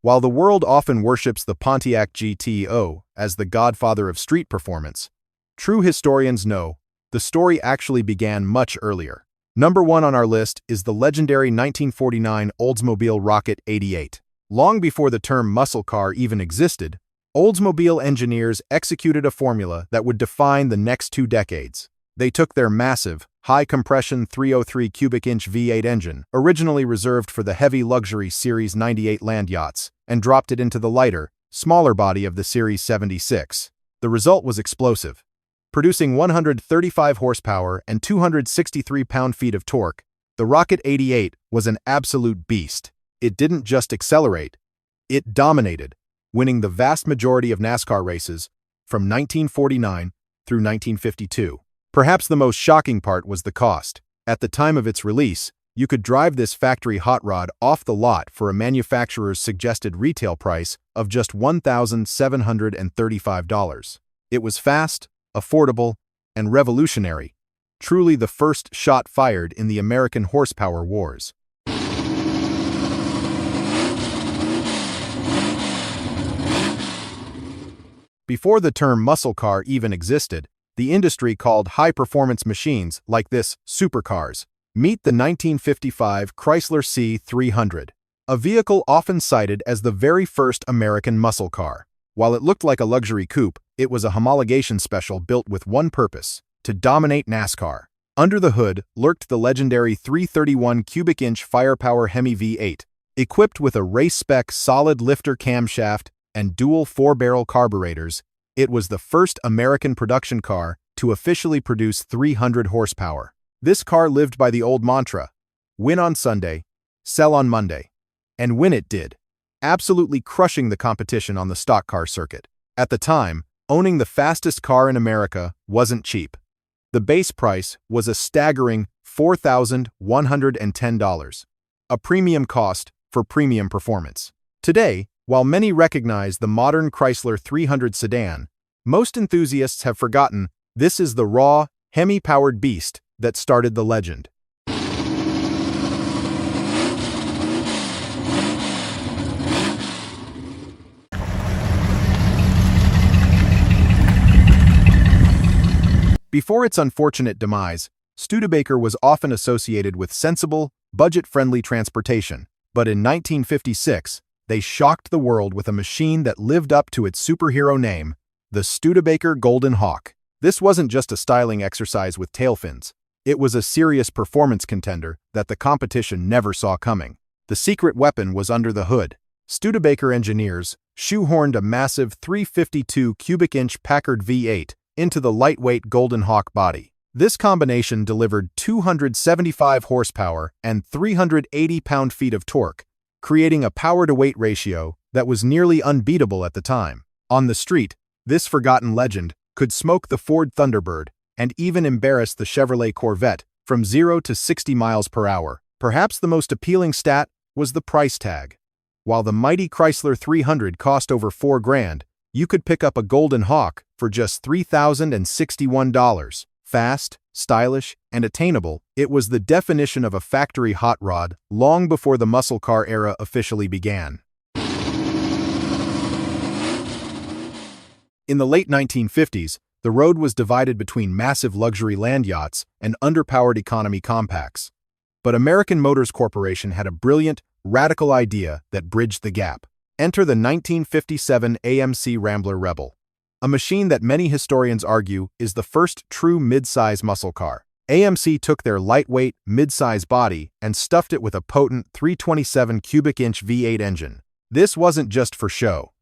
While the world often worships the Pontiac GTO as the godfather of street performance, true historians know the story actually began much earlier. Number 1 on our list is the legendary 1949 Oldsmobile Rocket 88. Long before the term muscle car even existed, Oldsmobile engineers executed a formula that would define the next 2 decades. They took their massive, high-compression 303 cubic-inch V8 engine, originally reserved for the heavy luxury Series 98 land yachts, and dropped it into the lighter, smaller body of the Series 76. The result was explosive. Producing 135 horsepower and 263 pound-feet of torque, the Rocket 88 was an absolute beast. It didn't just accelerate, it dominated, winning the vast majority of NASCAR races from 1949 through 1952. Perhaps the most shocking part was the cost. At the time of its release, you could drive this factory hot rod off the lot for a manufacturer's suggested retail price of just $1,735. It was fast, affordable, and revolutionary, truly the first shot fired in the American horsepower wars. Before the term muscle car even existed, the industry called high-performance machines like this supercars. Meet the 1955 Chrysler C300, a vehicle often cited as the very first American muscle car. While it looked like a luxury coupe, it was a homologation special built with one purpose: to dominate NASCAR. Under the hood lurked the legendary 331 cubic-inch firepower Hemi V8, equipped with a race-spec solid lifter camshaft and dual 4-barrel carburetors. It was the first American production car to officially produce 300 horsepower. This car lived by the old mantra, win on Sunday, sell on Monday. And win it did, absolutely crushing the competition on the stock car circuit. At the time, owning the fastest car in America wasn't cheap. The base price was a staggering $4,110, a premium cost for premium performance. Today, while many recognize the modern Chrysler 300 sedan, most enthusiasts have forgotten this is the raw, Hemi-powered beast that started the legend. Before its unfortunate demise, Studebaker was often associated with sensible, budget-friendly transportation, but in 1956, they shocked the world with a machine that lived up to its superhero name, the Studebaker Golden Hawk. This wasn't just a styling exercise with tail fins. It was a serious performance contender that the competition never saw coming. The secret weapon was under the hood. Studebaker engineers shoehorned a massive 352 cubic-inch Packard V8 into the lightweight Golden Hawk body. This combination delivered 275 horsepower and 380 pound-feet of torque, creating a power-to-weight ratio that was nearly unbeatable at the time. On the street, this forgotten legend could smoke the Ford Thunderbird and even embarrass the Chevrolet Corvette from 0 to 60 miles per hour. Perhaps the most appealing stat was the price tag. While the mighty Chrysler 300 cost over $4,000, you could pick up a Golden Hawk for just $3,061. Fast, stylish, and attainable, it was the definition of a factory hot rod long before the muscle car era officially began. In the late 1950s, the road was divided between massive luxury land yachts and underpowered economy compacts. But American Motors Corporation had a brilliant, radical idea that bridged the gap. Enter the 1957 AMC Rambler Rebel, a machine that many historians argue is the first true mid-size muscle car. AMC took their lightweight, mid-size body and stuffed it with a potent 327 cubic-inch V8 engine. This wasn't just for show.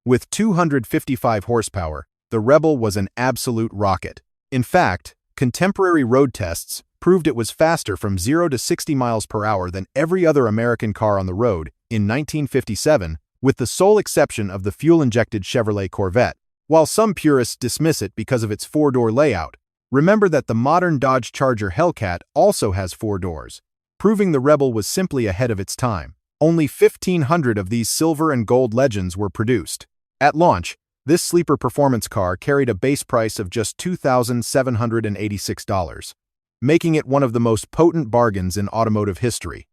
With 255 horsepower, the Rebel was an absolute rocket. In fact, contemporary road tests proved it was faster from 0 to 60 miles per hour than every other American car on the road in 1957, with the sole exception of the fuel-injected Chevrolet Corvette. While some purists dismiss it because of its 4-door layout, remember that the modern Dodge Charger Hellcat also has 4 doors, proving the Rebel was simply ahead of its time. Only 1,500 of these silver and gold legends were produced. At launch, this sleeper performance car carried a base price of just $2,786, making it one of the most potent bargains in automotive history.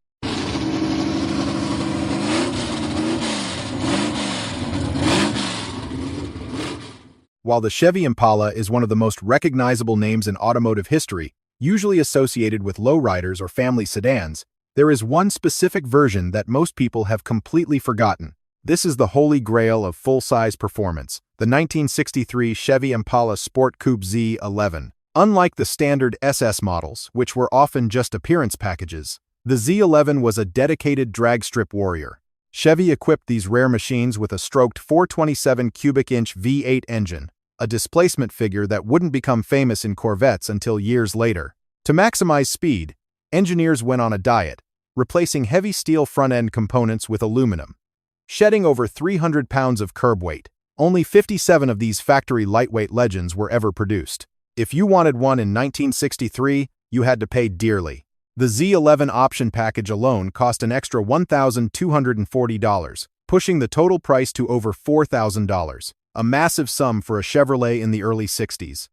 While the Chevy Impala is one of the most recognizable names in automotive history, usually associated with lowriders or family sedans, there is one specific version that most people have completely forgotten. This is the holy grail of full-size performance, the 1963 Chevy Impala Sport Coupe Z11. Unlike the standard SS models, which were often just appearance packages, the Z11 was a dedicated drag strip warrior. Chevy equipped these rare machines with a stroked 427 cubic inch V8 engine, a displacement figure that wouldn't become famous in Corvettes until years later. To maximize speed, engineers went on a diet, replacing heavy steel front-end components with aluminum. Shedding over 300 pounds of curb weight, only 57 of these factory lightweight legends were ever produced. If you wanted one in 1963, you had to pay dearly. The Z11 option package alone cost an extra $1,240, pushing the total price to over $4,000, a massive sum for a Chevrolet in the early 60s.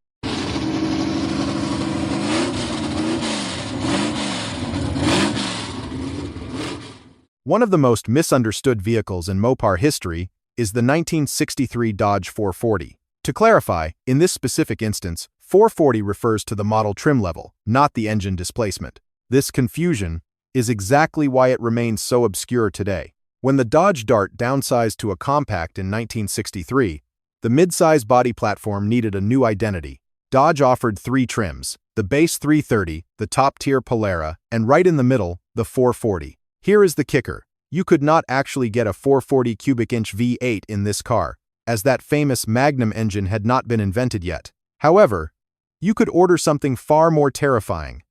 One of the most misunderstood vehicles in Mopar history is the 1963 Dodge 440. To clarify, in this specific instance, 440 refers to the model trim level, not the engine displacement. This confusion is exactly why it remains so obscure today. When the Dodge Dart downsized to a compact in 1963, the mid-size body platform needed a new identity. Dodge offered three trims: the base 330, the top-tier Polara, and right in the middle, the 440. Here is the kicker: you could not actually get a 440 cubic inch V8 in this car, as that famous Magnum engine had not been invented yet. However, you could order something far more terrifying: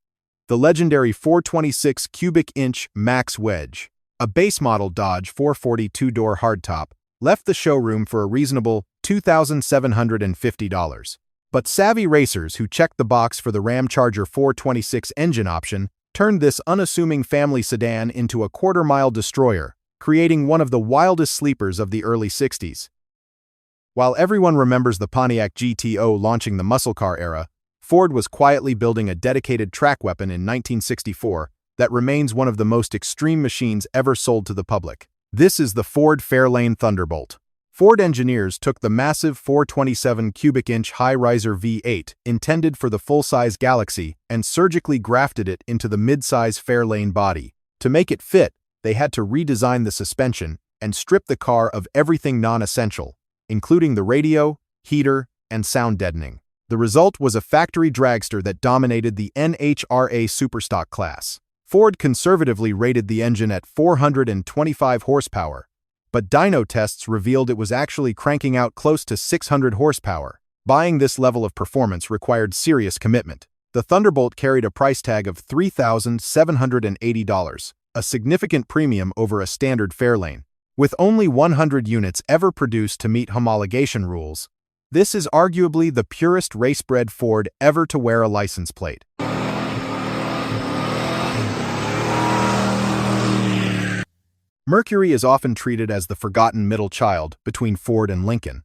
the legendary 426 cubic inch Max Wedge. A base model Dodge 440 two-door hardtop left the showroom for a reasonable $2,750. But savvy racers who checked the box for the Ramcharger 426 engine option turned this unassuming family sedan into a quarter-mile destroyer, creating one of the wildest sleepers of the early 60s. While everyone remembers the Pontiac GTO launching the muscle car era, Ford was quietly building a dedicated track weapon in 1964 that remains one of the most extreme machines ever sold to the public. This is the Ford Fairlane Thunderbolt. Ford engineers took the massive 427 cubic inch high-riser V8 intended for the full-size Galaxy and surgically grafted it into the mid-size Fairlane body. To make it fit, they had to redesign the suspension and strip the car of everything non-essential, including the radio, heater, and sound deadening. The result was a factory dragster that dominated the NHRA Superstock class. Ford conservatively rated the engine at 425 horsepower, but dyno tests revealed it was actually cranking out close to 600 horsepower. Buying this level of performance required serious commitment. The Thunderbolt carried a price tag of $3,780, a significant premium over a standard Fairlane. With only 100 units ever produced to meet homologation rules, this is arguably the purest race-bred Ford ever to wear a license plate. Mercury is often treated as the forgotten middle child between Ford and Lincoln.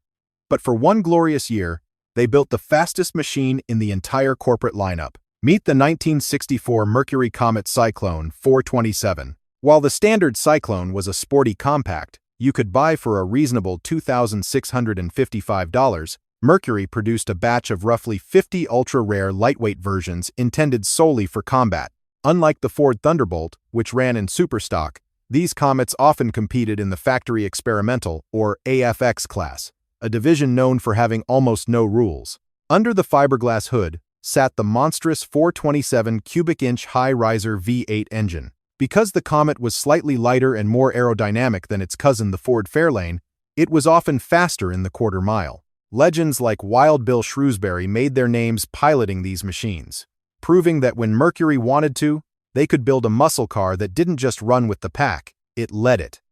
But for one glorious year, they built the fastest machine in the entire corporate lineup. Meet the 1964 Mercury Comet Cyclone 427. While the standard Cyclone was a sporty compact you could buy for a reasonable $2,655, Mercury produced a batch of roughly 50 ultra-rare lightweight versions intended solely for combat. Unlike the Ford Thunderbolt, which ran in superstock, these Comets often competed in the factory experimental, or AFX class, a division known for having almost no rules. Under the fiberglass hood sat the monstrous 427 cubic inch high-riser V8 engine. Because the Comet was slightly lighter and more aerodynamic than its cousin the Ford Fairlane, it was often faster in the quarter mile. Legends like Wild Bill Shrewsbury made their names piloting these machines, proving that when Mercury wanted to, they could build a muscle car that didn't just run with the pack, it led it.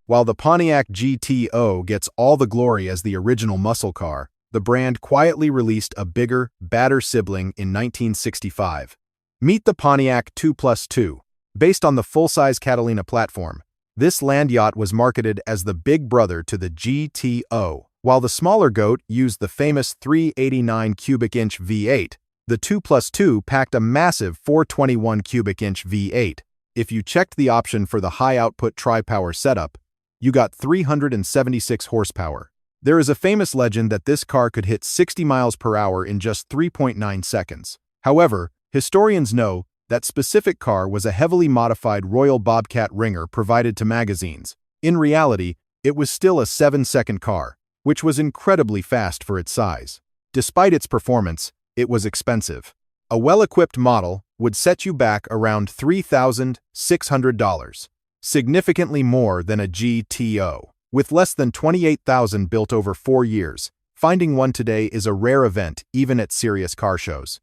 While the Pontiac GTO gets all the glory as the original muscle car, the brand quietly released a bigger, badder sibling in 1965. Meet the Pontiac 2+2. Based on the full-size Catalina platform, this land yacht was marketed as the big brother to the GTO. While the smaller goat used the famous 389 cubic inch V8, The 2+2 packed a massive 421 cubic inch V8. If you checked the option for the high-output tri-power setup, you got 376 horsepower. There is a famous legend that this car could hit 60 miles per hour in just 3.9 seconds. However, historians know that specific car was a heavily modified Royal Bobcat ringer provided to magazines. In reality, it was still a 7-second car, which was incredibly fast for its size. Despite its performance, it was expensive. A well-equipped model would set you back around $3,600, significantly more than a GTO. With less than 28,000 built over 4 years, finding one today is a rare event even at serious car shows.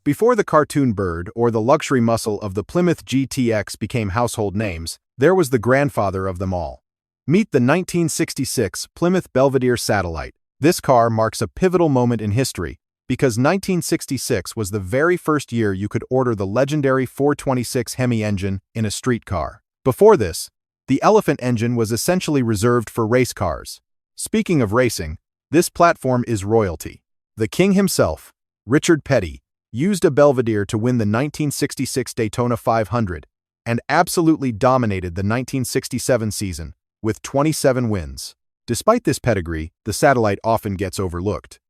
Before the cartoon bird or the luxury muscle of the Plymouth GTX became household names, there was the grandfather of them all. Meet the 1966 Plymouth Belvedere Satellite. This car marks a pivotal moment in history because 1966 was the very first year you could order the legendary 426 Hemi engine in a street car. Before this, the Elephant engine was essentially reserved for race cars. Speaking of racing, this platform is royalty. The king himself, Richard Petty, used a Belvedere to win the 1966 Daytona 500 and absolutely dominated the 1967 season with 27 wins. Despite this pedigree, the Satellite often gets overlooked.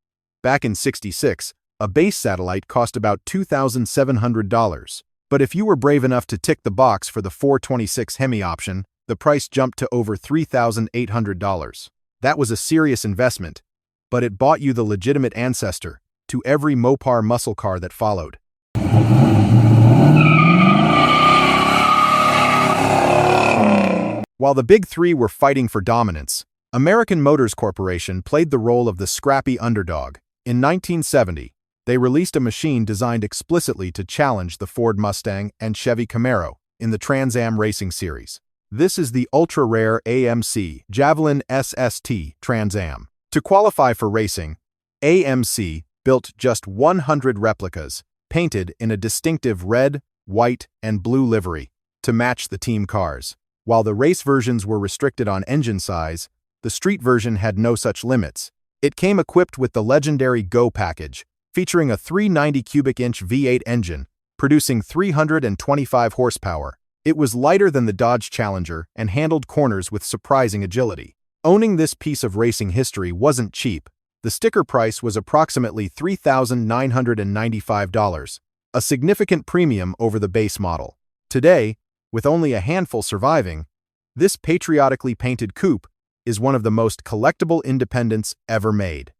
Back in '66, a base Satellite cost about $2,700, but if you were brave enough to tick the box for the 426 Hemi option, the price jumped to over $3,800. That was a serious investment, but it bought you the legitimate ancestor to every Mopar muscle car that followed. While the Big Three were fighting for dominance, American Motors Corporation played the role of the scrappy underdog. In 1970, they released a machine designed explicitly to challenge the Ford Mustang and Chevy Camaro in the Trans Am racing series. This is the ultra-rare AMC Javelin SST Trans Am. To qualify for racing, AMC built just 100 replicas, painted in a distinctive red, white, and blue livery to match the team cars. While the race versions were restricted on engine size, the street version had no such limits. It came equipped with the legendary Go package, featuring a 390 cubic inch V8 engine, producing 325 horsepower. It was lighter than the Dodge Challenger and handled corners with surprising agility. Owning this piece of racing history wasn't cheap. The sticker price was approximately $3,995, a significant premium over the base model. Today, with only a handful surviving, this patriotically painted coupe is one of the most collectible independents ever made.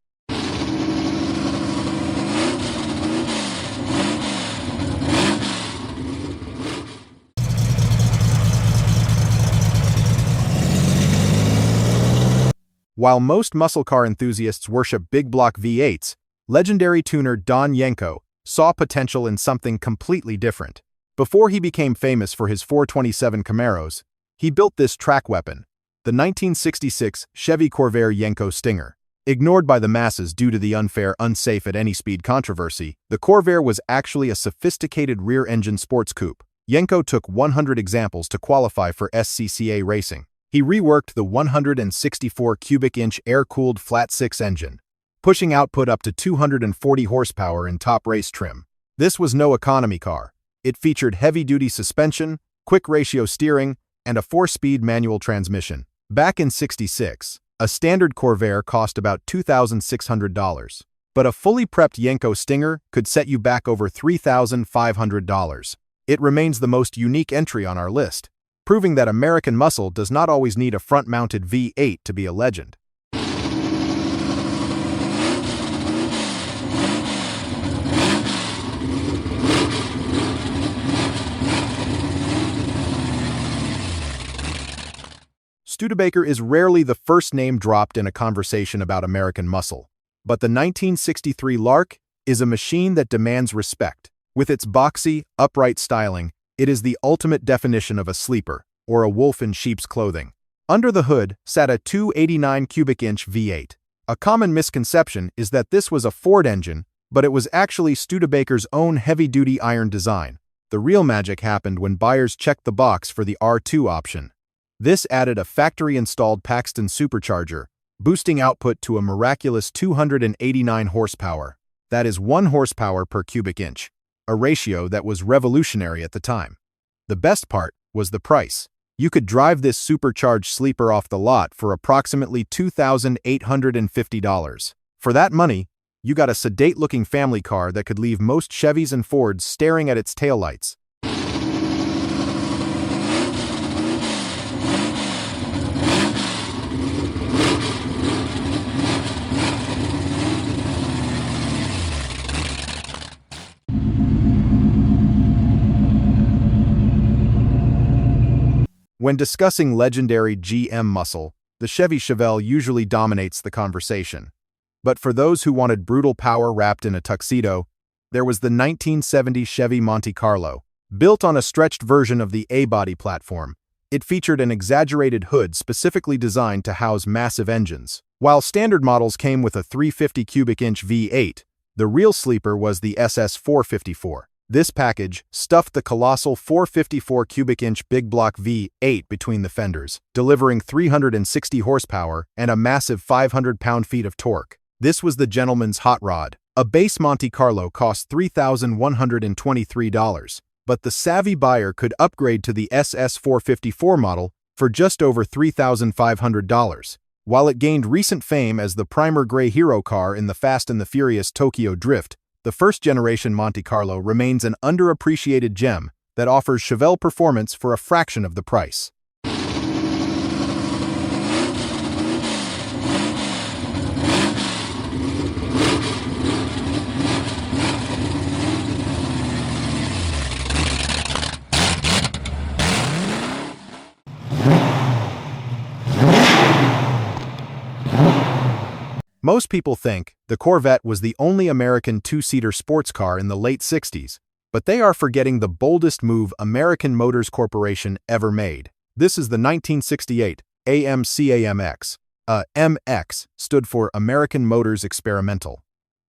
While most muscle car enthusiasts worship big block V8s, legendary tuner Don Yenko saw potential in something completely different. Before he became famous for his 427 Camaros, he built this track weapon, the 1966 Chevy Corvair Yenko Stinger. Ignored by the masses due to the unfair, unsafe at any speed controversy, the Corvair was actually a sophisticated rear-engine sports coupe. Yenko took 100 examples to qualify for SCCA racing. He reworked the 164 cubic inch air-cooled flat-six engine, pushing output up to 240 horsepower in top race trim. This was no economy car. It featured heavy-duty suspension, quick ratio steering, and a 4-speed manual transmission. Back in '66, a standard Corvair cost about $2,600, but a fully prepped Yenko Stinger could set you back over $3,500. It remains the most unique entry on our list, proving that American muscle does not always need a front-mounted V8 to be a legend. Studebaker is rarely the first name dropped in a conversation about American muscle, but the 1963 Lark is a machine that demands respect. With its boxy, upright styling, it is the ultimate definition of a sleeper, or a wolf in sheep's clothing. Under the hood sat a 289 cubic inch V8. A common misconception is that this was a Ford engine, but it was actually Studebaker's own heavy-duty iron design. The real magic happened when buyers checked the box for the R2 option. This added a factory-installed Paxton supercharger, boosting output to a miraculous 289 horsepower. That is 1 horsepower per cubic inch, a ratio that was revolutionary at the time. The best part was the price. You could drive this supercharged sleeper off the lot for approximately $2,850. For that money, you got a sedate-looking family car that could leave most Chevys and Fords staring at its taillights. When discussing legendary GM muscle, the Chevy Chevelle usually dominates the conversation. But for those who wanted brutal power wrapped in a tuxedo, there was the 1970 Chevy Monte Carlo. Built on a stretched version of the A-body platform, it featured an exaggerated hood specifically designed to house massive engines. While standard models came with a 350 cubic inch V8, the real sleeper was the SS 454. This package stuffed the colossal 454 cubic inch big block V8 between the fenders, delivering 360 horsepower and a massive 500 pound-feet of torque. This was the gentleman's hot rod. A base Monte Carlo cost $3,123, but the savvy buyer could upgrade to the SS 454 model for just over $3,500. While it gained recent fame as the primer gray hero car in the Fast and the Furious Tokyo Drift, the first-generation Monte Carlo remains an underappreciated gem that offers Chevelle performance for a fraction of the price. Most people think the Corvette was the only American two-seater sports car in the late 60s, but they are forgetting the boldest move American Motors Corporation ever made. This is the 1968 AMC AMX. MX stood for American Motors Experimental.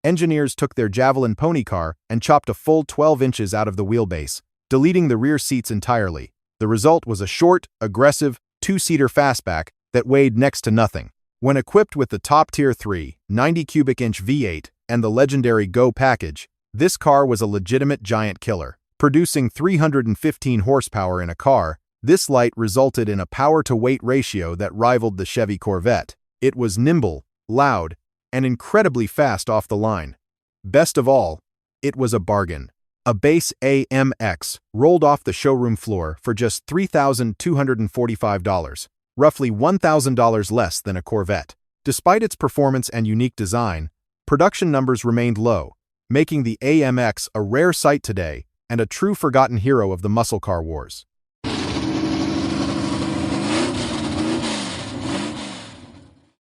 Engineers took their Javelin pony car and chopped a full 12 inches out of the wheelbase, deleting the rear seats entirely. The result was a short, aggressive, two-seater fastback that weighed next to nothing. When equipped with the top-tier 390 cubic inch V8 and the legendary Go package, this car was a legitimate giant killer. Producing 315 horsepower in a car, this light resulted in a power-to-weight ratio that rivaled the Chevy Corvette. It was nimble, loud, and incredibly fast off the line. Best of all, it was a bargain. A base AMX rolled off the showroom floor for just $3,245. Roughly $1,000 less than a Corvette. Despite its performance and unique design, production numbers remained low, making the AMX a rare sight today and a true forgotten hero of the muscle car wars.